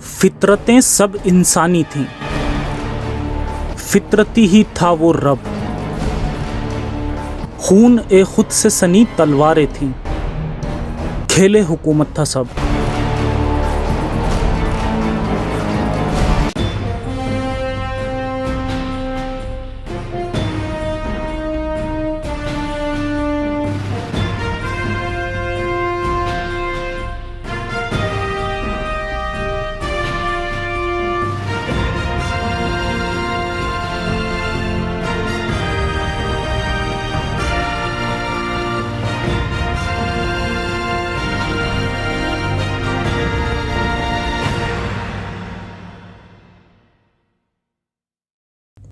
फितरतें सब इंसानी थीं, फितरती ही था वो रब। खून ए खुद से सनी तलवारें थीं, खेले हुकूमत था सब।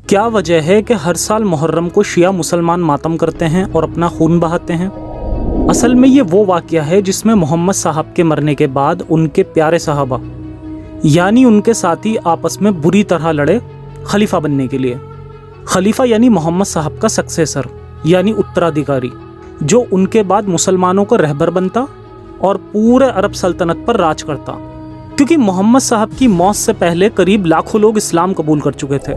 क्या वजह है कि हर साल मुहर्रम को शिया मुसलमान मातम करते हैं और अपना खून बहाते हैं? असल में ये वो वाक़या है जिसमें मोहम्मद साहब के मरने के बाद उनके प्यारे साहबा यानी उनके साथी आपस में बुरी तरह लड़े खलीफा बनने के लिए। खलीफा यानी मोहम्मद साहब का सक्सेसर यानी उत्तराधिकारी, जो उनके बाद मुसलमानों का रहबर बनता और पूरे अरब सल्तनत पर राज करता। क्योंकि मोहम्मद साहब की मौत से पहले करीब लाखों लोग इस्लाम कबूल कर चुके थे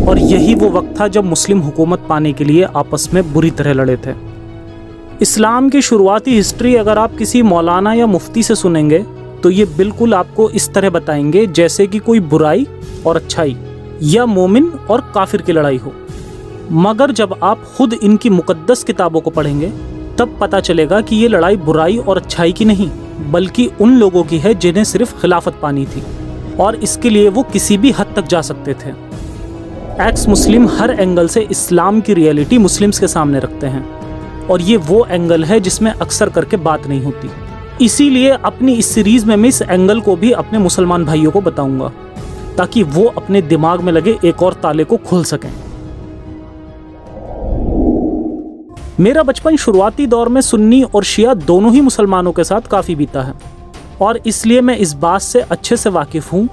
और यही वो वक्त था जब मुस्लिम हुकूमत पाने के लिए आपस में बुरी तरह लड़े थे। इस्लाम की शुरुआती हिस्ट्री अगर आप किसी मौलाना या मुफ्ती से सुनेंगे तो ये बिल्कुल आपको इस तरह बताएंगे जैसे कि कोई बुराई और अच्छाई या मोमिन और काफिर की लड़ाई हो। मगर जब आप खुद इनकी मुकद्दस किताबों को पढ़ेंगे तब पता चलेगा कि ये लड़ाई बुराई और अच्छाई की नहीं बल्कि उन लोगों की है जिन्हें सिर्फ खिलाफत पानी थी और इसके लिए वो किसी भी हद तक जा सकते थे। एक्स मुस्लिम हर एंगल से इस्लाम की रियलिटी मुस्लिम्स के सामने रखते हैं और ये वो एंगल है जिसमें अक्सर करके बात नहीं होती। इसीलिए अपनी इस सीरीज में मैं इस एंगल को भी अपने मुसलमान भाइयों को बताऊंगा ताकि वो अपने दिमाग में लगे एक और ताले को खोल सकें। मेरा बचपन शुरुआती दौर में सुन्नी और शिया दोनों ही मुसलमानों के साथ काफ़ी बीता है और इसलिए मैं इस बात से अच्छे से वाकिफ़ हूँ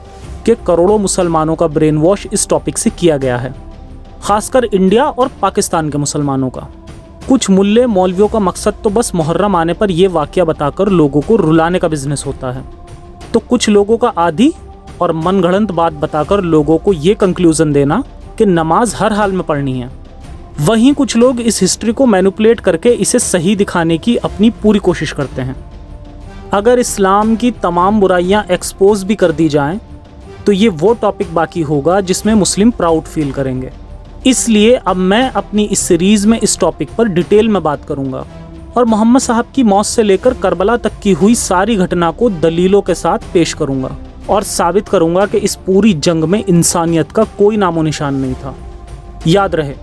कि करोड़ों मुसलमानों का ब्रेन वॉश इस टॉपिक से किया गया है, ख़ासकर इंडिया और पाकिस्तान के मुसलमानों का। कुछ मुल्ले मौलवियों का मकसद तो बस मुहर्रम आने पर यह वाक़या बताकर लोगों को रुलाने का बिजनेस होता है, तो कुछ लोगों का आधी और मनगढ़ंत बात बताकर लोगों को ये कंक्लूज़न देना कि नमाज हर हाल में पढ़नी है। वहीं कुछ लोग इस हिस्ट्री को मैनिपुलेट करके इसे सही दिखाने की अपनी पूरी कोशिश करते हैं। अगर इस्लाम की तमाम बुराइयां एक्सपोज भी कर दी जाएं तो ये वो टॉपिक बाकी होगा जिसमें मुस्लिम प्राउड फील करेंगे। इसलिए अब मैं अपनी इस सीरीज़ में इस टॉपिक पर डिटेल में बात करूंगा और मोहम्मद साहब की मौत से लेकर करबला तक की हुई सारी घटना को दलीलों के साथ पेश करूंगा और साबित करूंगा कि इस पूरी जंग में इंसानियत का कोई नामो निशान नहीं था। याद रहे,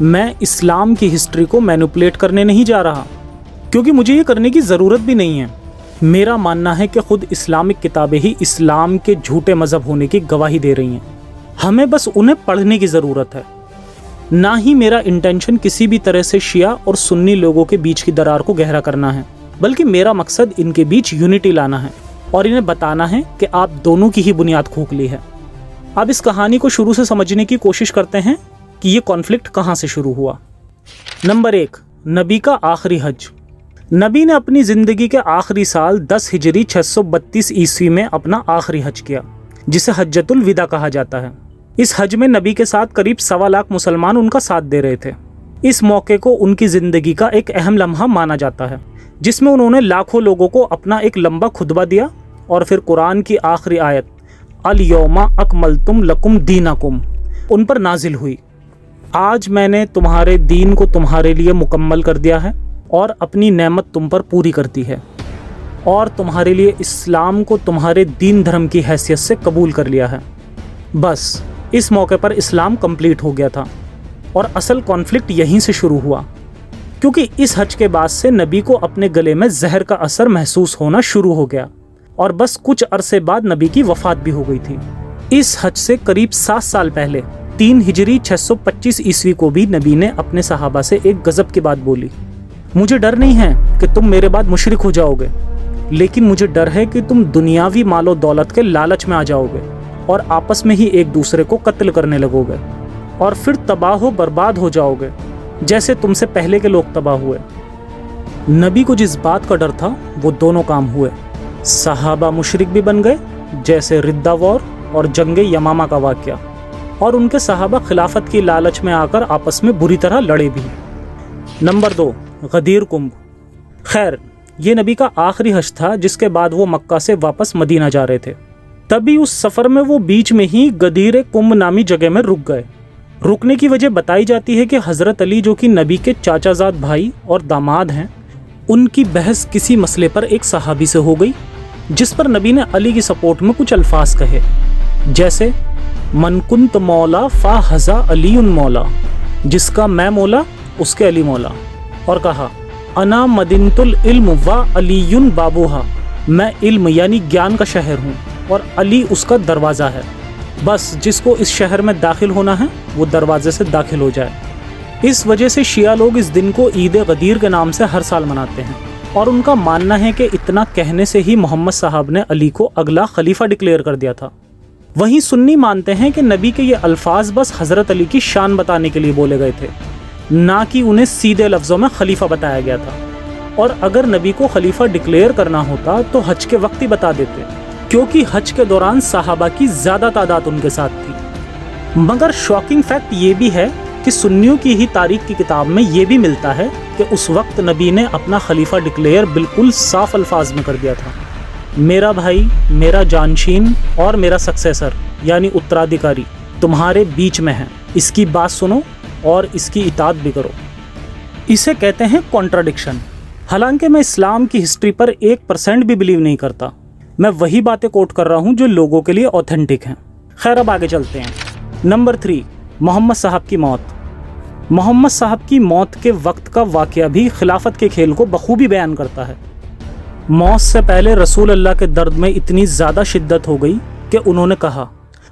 मैं इस्लाम की हिस्ट्री को मैनिपुलेट करने नहीं जा रहा क्योंकि मुझे ये करने की ज़रूरत भी नहीं है। मेरा मानना है कि खुद इस्लामिक किताबें ही इस्लाम के झूठे मज़हब होने की गवाही दे रही हैं। हमें बस उन्हें पढ़ने की ज़रूरत है। ना ही मेरा इंटेंशन किसी भी तरह से शिया और सुन्नी लोगों के बीच की दरार को गहरा करना है, बल्कि मेरा मकसद इनके बीच यूनिटी लाना है और इन्हें बताना है कि आप दोनों की ही बुनियाद खोखली है। अब इस कहानी को शुरू से समझने की कोशिश करते हैं कि ये कॉन्फ्लिक्ट कहाँ से शुरू हुआ। नंबर 1, नबी का आखिरी हज। नबी ने अपनी ज़िंदगी के आखिरी साल 10 हिजरी 632 ईस्वी में अपना आखिरी हज किया, जिसे हज्जतुल विदा कहा जाता है। इस हज में नबी के साथ करीब 1.25 लाख मुसलमान उनका साथ दे रहे थे। इस मौके को उनकी ज़िंदगी का एक अहम लम्हा माना जाता है, जिसमें उन्होंने लाखों लोगों को अपना एक लंबा खुतबा दिया और फिर कुरान की आखिरी आयत अल यौमा अकमलतुम लकुम दीनकुम उन पर नाजिल हुई। आज मैंने तुम्हारे दीन को तुम्हारे लिए मुकम्मल कर दिया है और अपनी नेमत तुम पर पूरी कर दी है और तुम्हारे लिए इस्लाम को तुम्हारे दीन धर्म की हैसियत से कबूल कर लिया है। बस इस मौके पर इस्लाम कंप्लीट हो गया था और असल कॉन्फ्लिक्ट यहीं से शुरू हुआ, क्योंकि इस हज के बाद से नबी को अपने गले में जहर का असर महसूस होना शुरू हो गया और बस कुछ अरसे बाद नबी की वफ़ात भी हो गई थी। इस हज से करीब 7 साल पहले 3 हिजरी 625 ईस्वी को भी नबी ने अपने सहाबा से एक गजब की बात बोली। मुझे डर नहीं है कि तुम मेरे बाद मुशरिक हो जाओगे, लेकिन मुझे डर है कि तुम दुनियावी मालो दौलत के लालच में आ जाओगे और आपस में ही एक दूसरे को कत्ल करने लगोगे और फिर तबाह बर्बाद हो जाओगे जैसे तुमसे पहले के लोग तबाह हुए। नबी को जिस बात का डर था वो दोनों काम हुए सहाबा मुशरिक भी बन गए, जैसे रिद्दा वॉर और जंग यमामा का वाक़या, और उनके सहाबा खिलाफत की लालच में आकर आपस में बुरी तरह लड़े भी। नंबर 2, गदीर कुंभ। खैर, ये नबी का आखिरी हज था जिसके बाद वो मक्का से वापस मदीना जा रहे थे। तभी उस सफ़र में वो बीच में ही गदीर कुंभ नामी जगह में रुक गए। रुकने की वजह बताई जाती है कि हज़रत अली, जो कि नबी के चाचाजाद भाई और दामाद हैं, उनकी बहस किसी मसले पर एक सहाबी से हो गई, जिस पर नबी ने अली की सपोर्ट में कुछ अल्फाज कहे, जैसे मन कुंत मौला फ़ा हज़ा अलीउन मौला, जिसका मैं मौला उसके अली मौला, और कहा अना मदीनतुल इल्म व अलीयुन बाबूहा, मैं इल्म यानी ज्ञान का शहर हूँ और अली उसका दरवाज़ा है। बस जिसको इस शहर में दाखिल होना है वो दरवाजे से दाखिल हो जाए। इस वजह से शिया लोग इस दिन को ईद गदीर के नाम से हर साल मनाते हैं, और उनका मानना है कि इतना कहने से ही मोहम्मद साहब ने अली को अगला खलीफा डिक्लेयर कर दिया था। वहीं सुन्नी मानते हैं कि नबी के ये अल्फाज बस हज़रत अली की शान बताने के लिए बोले गए थे, ना कि उन्हें सीधे लफ्ज़ों में खलीफा बताया गया था। और अगर नबी को खलीफा डिक्लेयर करना होता तो हज के वक्त ही बता देते, क्योंकि हज के दौरान सहाबा की ज़्यादा तादाद उनके साथ थी। मगर शॉकिंग फैक्ट ये भी है कि सुन्नियों की ही तारीख की किताब में ये भी मिलता है कि उस वक्त नबी ने अपना खलीफा डिक्लेयर बिल्कुल साफ अल्फाज में कर दिया था, मेरा भाई, मेरा जानशीन और मेरा सक्सेसर यानी उत्तराधिकारी तुम्हारे बीच में है, इसकी बात सुनो और इसकी इताअत भी करो। इसे कहते हैं कॉन्ट्राडिक्शन। हालांकि मैं इस्लाम की हिस्ट्री पर 1% भी बिलीव नहीं करता, मैं वही बातें कोट कर रहा हूँ जो लोगों के लिए ऑथेंटिक हैं। खैर, अब आगे चलते हैं। नंबर 3, मोहम्मद साहब की मौत। मोहम्मद साहब की मौत के वक्त का वाक़या भी खिलाफत के खेल को बखूबी बयान करता है। मौत से पहले रसूल अल्लाह के दर्द में इतनी ज़्यादा शिद्दत हो गई कि उन्होंने कहा,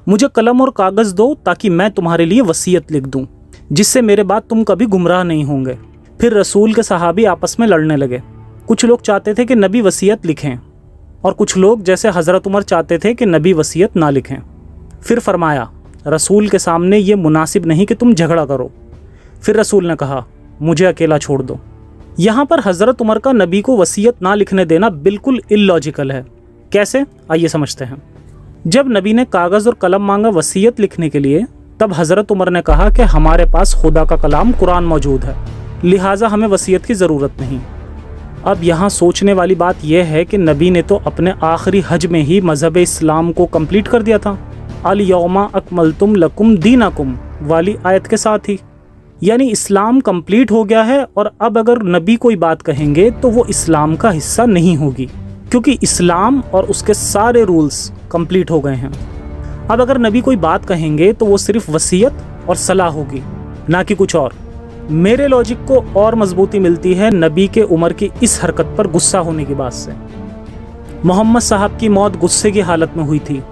मुझे कलम और कागज़ दो ताकि मैं तुम्हारे लिए वसीयत लिख दूँ, जिससे मेरे बाद तुम कभी गुमराह नहीं होंगे। फिर रसूल के सहाबी आपस में लड़ने लगे। कुछ लोग चाहते थे कि नबी वसीयत लिखें, और कुछ लोग जैसे हज़रत उमर चाहते थे कि नबी वसीयत ना लिखें। फिर फरमाया, रसूल के सामने ये मुनासिब नहीं कि तुम झगड़ा करो। फिर रसूल ने कहा, मुझे अकेला छोड़ दो। यहाँ पर हज़रत उमर का नबी को वसीयत ना लिखने देना बिल्कुल इलॉजिकल है। कैसे, आइए समझते हैं। जब नबी ने कागज़ और कलम मांगा वसीयत लिखने के लिए, तब हज़रत उमर ने कहा कि हमारे पास खुदा का कलाम कुरान मौजूद है, लिहाजा हमें वसीयत की ज़रूरत नहीं। अब यहाँ सोचने वाली बात यह है कि नबी ने तो अपने आखिरी हज में ही मज़हब इस्लाम को कंप्लीट कर दिया था, अल यौमा अकमलतुम लकुम दीनकुम वाली आयत के साथ ही, यानी इस्लाम कंप्लीट हो गया है। और अब अगर नबी कोई बात कहेंगे तो वो इस्लाम का हिस्सा नहीं होगी, क्योंकि इस्लाम और उसके सारे रूल्स कंप्लीट हो गए हैं। अब अगर नबी कोई बात कहेंगे तो वो सिर्फ वसीयत और सलाह होगी, ना कि कुछ और। मेरे लॉजिक को और मजबूती मिलती है नबी के उमर की इस हरकत पर गुस्सा होने की बात से। मोहम्मद साहब की मौत गुस्से की हालत में हुई थी,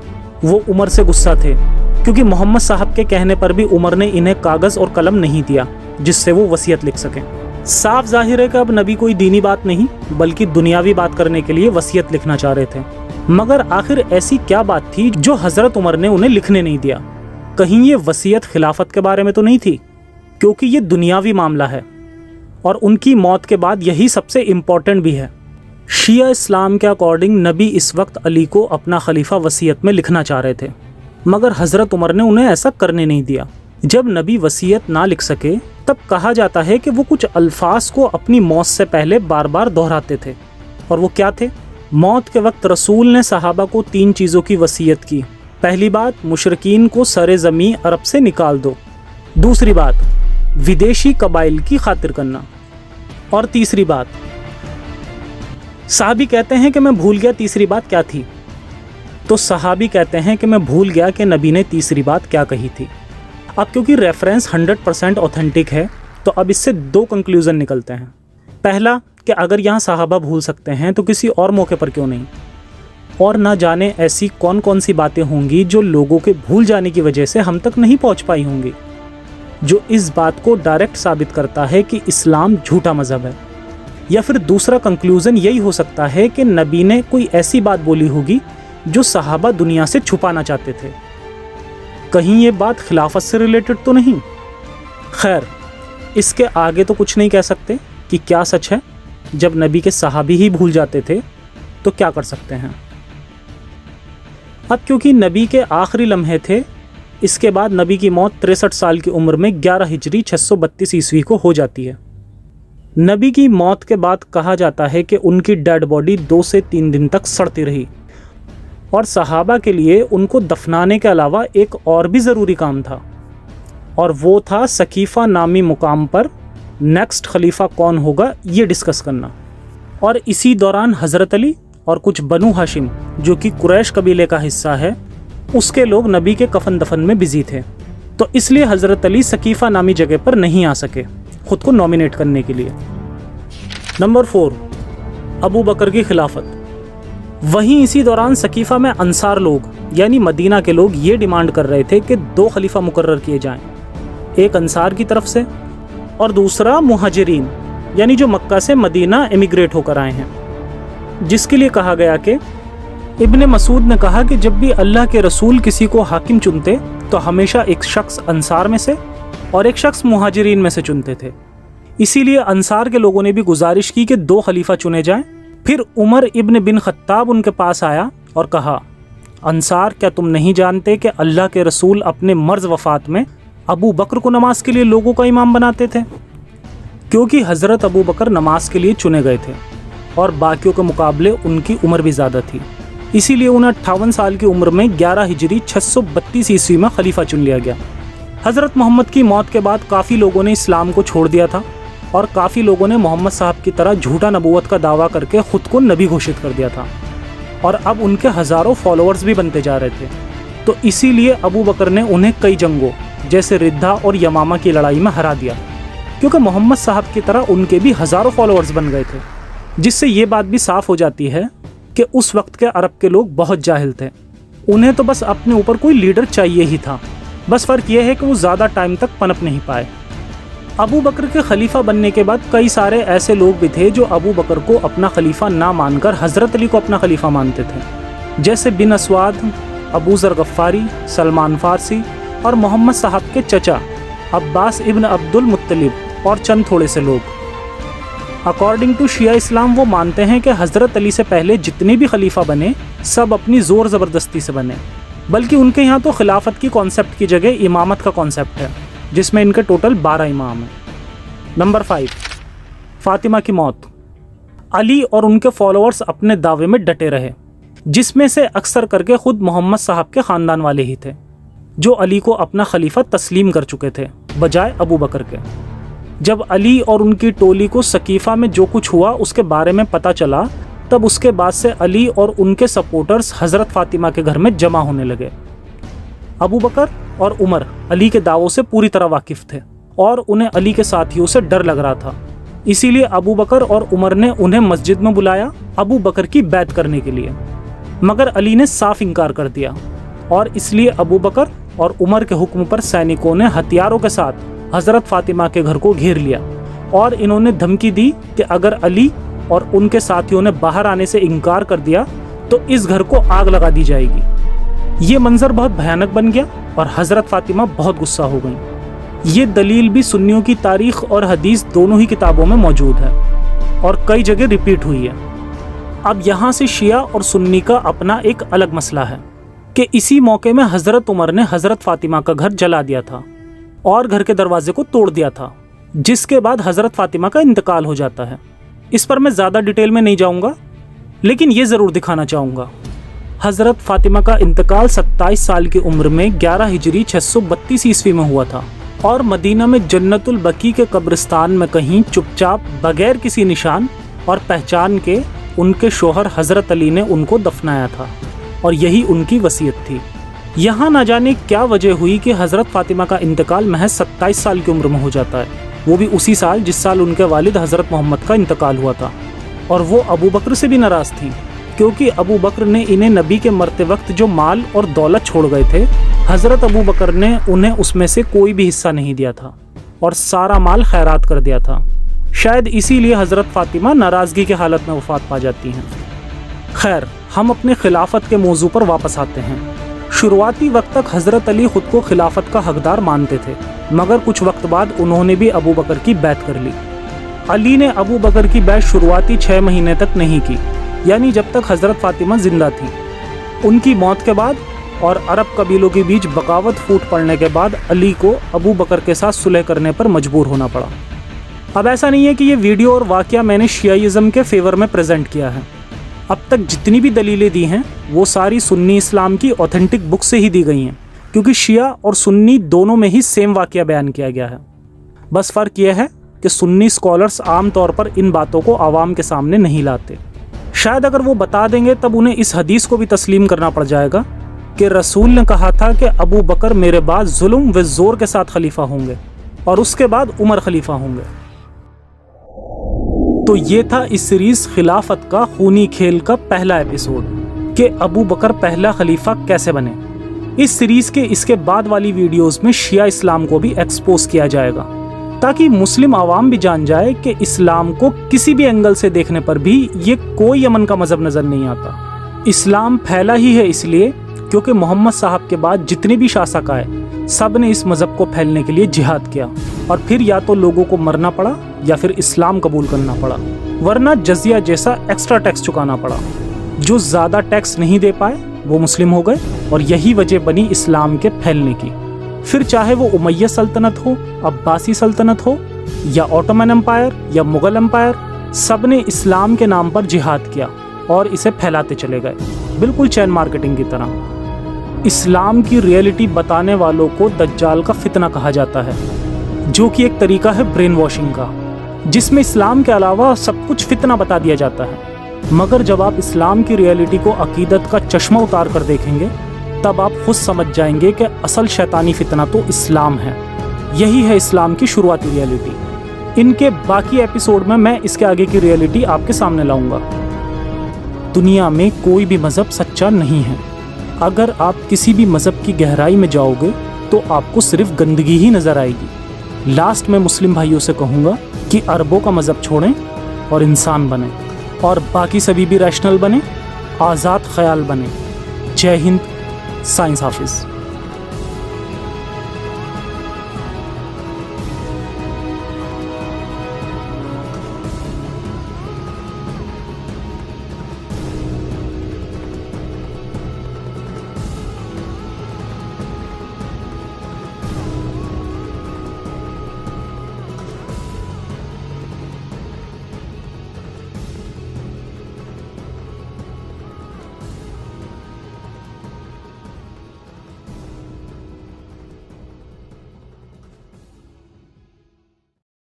वो उमर से गुस्सा थे, क्योंकि मोहम्मद साहब के कहने पर भी उमर ने इन्हें कागज़ और कलम नहीं दिया जिससे वो वसीयत लिख सकें। साफ जाहिर है कि अब नबी कोई दीनी बात नहीं बल्कि दुनियावी बात करने के लिए वसीयत लिखना चाह रहे थे। मगर आखिर ऐसी क्या बात थी जो हज़रत उमर ने उन्हें लिखने नहीं दिया? कहीं ये वसीयत खिलाफत के बारे में तो नहीं थी, क्योंकि ये दुनियावी मामला है और उनकी मौत के बाद यही सबसे इम्पॉर्टेंट भी है। शिया इस्लाम के अकॉर्डिंग नबी इस वक्त अली को अपना खलीफा वसीयत में लिखना चाह रहे थे, मगर हज़रत उमर ने उन्हें ऐसा करने नहीं दिया। जब नबी वसीयत ना लिख सके तब कहा जाता है कि वो कुछ अल्फाज को अपनी मौत से पहले बार बार दोहराते थे। और वो क्या थे? मौत के वक्त रसूल ने सहाबा को 3 चीज़ों की वसीयत की। पहली बात, मुशरिकीन को सरे ज़मीं अरब से निकाल दो। दूसरी बात, विदेशी कबाइल की खातिर करना। और तीसरी बात, सहाबी कहते हैं कि मैं भूल गया तीसरी बात क्या थी। तो सहाबी कहते हैं कि मैं भूल गया कि नबी ने तीसरी बात क्या कही थी। अब क्योंकि रेफरेंस 100% ऑथेंटिक है तो अब इससे 2 कंक्लूज़न निकलते हैं। पहला कि अगर यहाँ सहाबा भूल सकते हैं तो किसी और मौके पर क्यों नहीं, और ना जाने ऐसी कौन कौन सी बातें होंगी जो लोगों के भूल जाने की वजह से हम तक नहीं पहुँच पाई होंगी, जो इस बात को डायरेक्ट साबित करता है कि इस्लाम झूठा मज़हब है। या फिर दूसरा कंक्लूज़न यही हो सकता है कि नबी ने कोई ऐसी बात बोली होगी जो सहाबा दुनिया से छुपाना चाहते थे। कहीं ये बात खिलाफत से रिलेटेड तो नहीं? खैर, इसके आगे तो कुछ नहीं कह सकते कि क्या सच है। जब नबी के सहाबी ही भूल जाते थे تو کیا کر سکتے ہیں۔ اب کیونکہ نبی کے آخری لمحے تھے، اس کے بعد نبی کی موت 63 سال کی عمر میں 11 ہجری 632 عیسوی کو ہو جاتی ہے۔ نبی کی موت کے بعد کہا جاتا ہے کہ ان کی ڈیڈ باڈی 2 سے 3 دن تک سڑتی رہی، اور صحابہ کے لیے ان کو دفنانے کے علاوہ ایک اور بھی ضروری کام تھا، اور وہ تھا سقیفہ نامی مقام پر نیکسٹ خلیفہ کون ہوگا یہ ڈسکس کرنا۔ اور اسی دوران حضرت علی اور کچھ بنو ہاشم جو کہ قریش قبیلے کا حصہ ہے، اس کے لوگ نبی کے کفن دفن میں بزی تھے، تو اس لیے حضرت علی سقیفہ نامی جگہ پر نہیں آ سکے خود کو نومینیٹ کرنے کے لیے۔ نمبر 4، ابو بکر کی خلافت۔ وہیں اسی دوران سقیفہ میں انصار لوگ یعنی مدینہ کے لوگ یہ ڈیمانڈ کر رہے تھے کہ 2 خلیفہ مقرر کیے جائیں، ایک انصار کی طرف سے اور دوسرا مہاجرین یعنی جو مکہ سے مدینہ ایمیگریٹ ہو کر آئے ہیں، جس کے لیے کہا گیا کہ ابن مسعود نے کہا کہ جب بھی اللہ کے رسول کسی کو حاکم چنتے تو ہمیشہ ایک شخص انصار میں سے اور ایک شخص مہاجرین میں سے چنتے تھے، اسی لیے انصار کے لوگوں نے بھی گزارش کی کہ 2 خلیفہ چنے جائیں۔ پھر عمر ابن بن خطاب ان کے پاس آیا اور کہا، انصار کیا تم نہیں جانتے کہ اللہ کے رسول اپنے مرض وفات میں ابو بکر کو نماز کے لیے لوگوں کا امام بناتے تھے؟ کیونکہ حضرت ابو بکر نماز کے لیے چنے گئے تھے اور باقیوں کے مقابلے ان کی عمر بھی زیادہ تھی، اسی لیے انہیں 58 سال کی عمر میں 11 ہجری 632 عیسوی میں خلیفہ چن لیا گیا۔ حضرت محمد کی موت کے بعد کافی لوگوں نے اسلام کو چھوڑ دیا تھا، اور کافی لوگوں نے محمد صاحب کی طرح جھوٹا نبوت کا دعویٰ کر کے خود کو نبی گھوشت کر دیا تھا، اور اب ان کے ہزاروں فالوورز بھی بنتے جا رہے تھے، تو اسی لیے ابو بکر نے انہیں کئی جنگوں جیسے ردھا اور یمامہ کی لڑائی میں ہرا دیا، کیونکہ محمد صاحب کی طرح ان کے بھی ہزاروں فالوورز بن گئے تھے، جس سے یہ بات بھی صاف ہو جاتی ہے کہ اس وقت کے عرب کے لوگ بہت جاہل تھے، انہیں تو بس اپنے اوپر کوئی لیڈر چاہیے ہی تھا، بس فرق یہ ہے کہ وہ زیادہ ٹائم تک پنپ نہیں پائے۔ ابو بکر کے خلیفہ بننے کے بعد کئی سارے ایسے لوگ بھی تھے جو ابو بکر کو اپنا خلیفہ نہ مان کر حضرت علی کو اپنا خلیفہ مانتے تھے، جیسے بن اسود، ابو ذر غفاری، سلمان فارسی اور محمد صاحب کے چچا عباس ابن عبد المطلب اور چند تھوڑے سے لوگ۔ اکارڈنگ ٹو شیعہ اسلام وہ مانتے ہیں کہ حضرت علی سے پہلے جتنے بھی خلیفہ بنے سب اپنی زور زبردستی سے بنے، بلکہ ان کے یہاں تو خلافت کی کانسیپٹ کی جگہ امامت کا کانسیپٹ ہے، جس میں ان کے ٹوٹل 12 امام ہیں۔ نمبر 5، فاطمہ کی موت۔ علی اور ان کے فالوورز اپنے دعوے میں ڈٹے رہے، جس میں سے اکثر کر کے خود محمد صاحب کے خاندان والے ہی تھے، جو علی کو اپنا خلیفہ تسلیم کر چکے تھے بجائے ابو بکر کے۔ جب علی اور ان کی ٹولی کو سقیفہ میں جو کچھ ہوا اس کے بارے میں پتہ چلا، تب اس کے بعد سے علی اور ان کے سپورٹرز حضرت فاطمہ کے گھر میں جمع ہونے لگے۔ ابو بکر اور عمر علی کے دعووں سے پوری طرح واقف تھے اور انہیں علی کے ساتھیوں سے ڈر لگ رہا تھا، اسی لیے ابو بکر اور عمر نے انہیں مسجد میں بلایا ابو بکر کی بیعت کرنے کے لیے، مگر علی نے صاف انکار کر دیا، اور اس لیے ابو بکر اور عمر کے حکم پر سینکوں نے ہتھیاروں کے ساتھ حضرت فاطمہ کے گھر کو گھیر لیا، اور انہوں نے دھمکی دی کہ اگر علی اور ان کے ساتھیوں نے باہر آنے سے انکار کر دیا تو اس گھر کو آگ لگا دی جائے گی۔ یہ منظر بہت بھیانک بن گیا اور حضرت فاطمہ بہت غصہ ہو گئیں۔ یہ دلیل بھی سنیوں کی تاریخ اور حدیث دونوں ہی کتابوں میں موجود ہے اور کئی جگہ ریپیٹ ہوئی ہے۔ اب یہاں سے شیعہ اور سنی کا اپنا ایک الگ مسئلہ ہے کہ اسی موقع میں حضرت عمر نے حضرت فاطمہ کا گھر جلا دیا تھا اور گھر کے دروازے کو توڑ دیا تھا، جس کے بعد حضرت فاطمہ کا انتقال ہو جاتا ہے۔ اس پر میں زیادہ ڈیٹیل میں نہیں جاؤں گا، لیکن یہ ضرور دکھانا چاہوں گا۔ حضرت فاطمہ کا انتقال 27 سال کی عمر میں 11 ہجری 632 عیسوی میں ہوا تھا، اور مدینہ میں جنت البقیع کے قبرستان میں کہیں چپ چاپ بغیر کسی نشان اور پہچان کے ان کے شوہر حضرت علی نے ان کو دفنایا تھا، اور یہی ان کی وصیت تھی۔ یہاں نہ جانے کیا وجہ ہوئی کہ حضرت فاطمہ کا انتقال محض 27 سال کی عمر میں ہو جاتا ہے، وہ بھی اسی سال جس سال ان کے والد حضرت محمد کا انتقال ہوا تھا، اور وہ ابو بکر سے بھی ناراض تھیں، کیونکہ ابو بکر نے انہیں نبی کے مرتے وقت جو مال اور دولت چھوڑ گئے تھے، حضرت ابو بکر نے انہیں اس میں سے کوئی بھی حصہ نہیں دیا تھا اور سارا مال خیرات کر دیا تھا۔ شاید اسی لیے حضرت فاطمہ ناراضگی کی حالت میں وفات پا جاتی ہیں۔ خیر، ہم اپنے خلافت کے موضوع پر واپس آتے ہیں۔ شروعاتی وقت تک حضرت علی خود کو خلافت کا حقدار مانتے تھے، مگر کچھ وقت بعد انہوں نے بھی ابو بکر کی بیعت کر لی۔ علی نے ابو بکر کی بیعت شروعاتی 6 مہینے تک نہیں کی، यानी जब तक हज़रत फातिमा जिंदा थी। उनकी मौत के बाद और अरब कबीलों के बीच बगावत फूट पड़ने के बाद अली को अबू बकर के साथ सुलह करने पर मजबूर होना पड़ा। अब ऐसा नहीं है कि ये वीडियो और वाक़या मैंने शियाइज़्म के फेवर में प्रेजेंट किया है। अब तक जितनी भी दलीलें दी हैं वो सारी सुन्नी इस्लाम की ऑथेंटिक बुक से ही दी गई हैं, क्योंकि शिया और सुन्नी दोनों में ही सेम वाक़या बयान किया गया है। बस फ़र्क यह है कि सुन्नी स्कॉलर्स आम तौर पर इन बातों को आवाम के सामने नहीं लाते। शायद अगर वो बता देंगे तब उन्हें इस हदीस को भी तस्लीम करना पड़ जाएगा कि रसूल ने कहा था कि अबू बकर मेरे बाद जुल्म व ज़ोर के साथ खलीफा होंगे और उसके बाद उमर खलीफा होंगे। तो ये था इस सीरीज़ खिलाफत का खूनी खेल का पहला एपिसोड कि अबू बकर पहला खलीफा कैसे बने। इस सीरीज़ के इसके बाद वाली वीडियोस में शिया इस्लाम को भी एक्सपोज किया जाएगा, ताकि मुस्लिम आवाम भी जान जाए कि इस्लाम को किसी भी एंगल से देखने पर भी ये कोई अमन का मज़हब नज़र नहीं आता। इस्लाम फैला ही है इसलिए क्योंकि मोहम्मद साहब के बाद जितने भी शासक आए सब ने इस मज़हब को फैलने के लिए जिहाद किया, और फिर या तो लोगों को मरना पड़ा या फिर इस्लाम कबूल करना पड़ा, वरना जजिया जैसा एक्स्ट्रा टैक्स चुकाना पड़ा। जो ज़्यादा टैक्स नहीं दे पाए वो मुस्लिम हो गए, और यही वजह बनी इस्लाम के फैलने की। फिर चाहे वो उमैया सल्तनत हो, अब्बासी सल्तनत हो, या ऑटोमन एम्पायर या मुग़ल एम्पायर, सब ने इस्लाम के नाम पर जिहाद किया और इसे फैलाते चले गए, बिल्कुल चैन मार्केटिंग की तरह। इस्लाम की रियलिटी बताने वालों को दज्जाल का फितना कहा जाता है, जो कि एक तरीका है ब्रेन वॉशिंग का, जिसमें इस्लाम के अलावा सब कुछ फितना बता दिया जाता है। मगर जब आप इस्लाम की रियलिटी को अकीदत का चश्मा उतार कर देखेंगे तब आप खुद समझ जाएंगे कि असल शैतानी फितना तो इस्लाम है। यही है इस्लाम की शुरुआती रियलिटी। इनके बाकी एपिसोड में मैं इसके आगे की रियलिटी आपके सामने लाऊंगा। दुनिया में कोई भी मज़हब सच्चा नहीं है। अगर आप किसी भी मज़हब की गहराई में जाओगे तो आपको सिर्फ गंदगी ही नज़र आएगी। लास्ट में मुस्लिम भाइयों से कहूँगा कि अरबों का मज़हब छोड़ें और इंसान बने, और बाकी सभी भी रैशनल बने, आज़ाद ख्याल बने। जय हिंद, साइंस हाफिज़।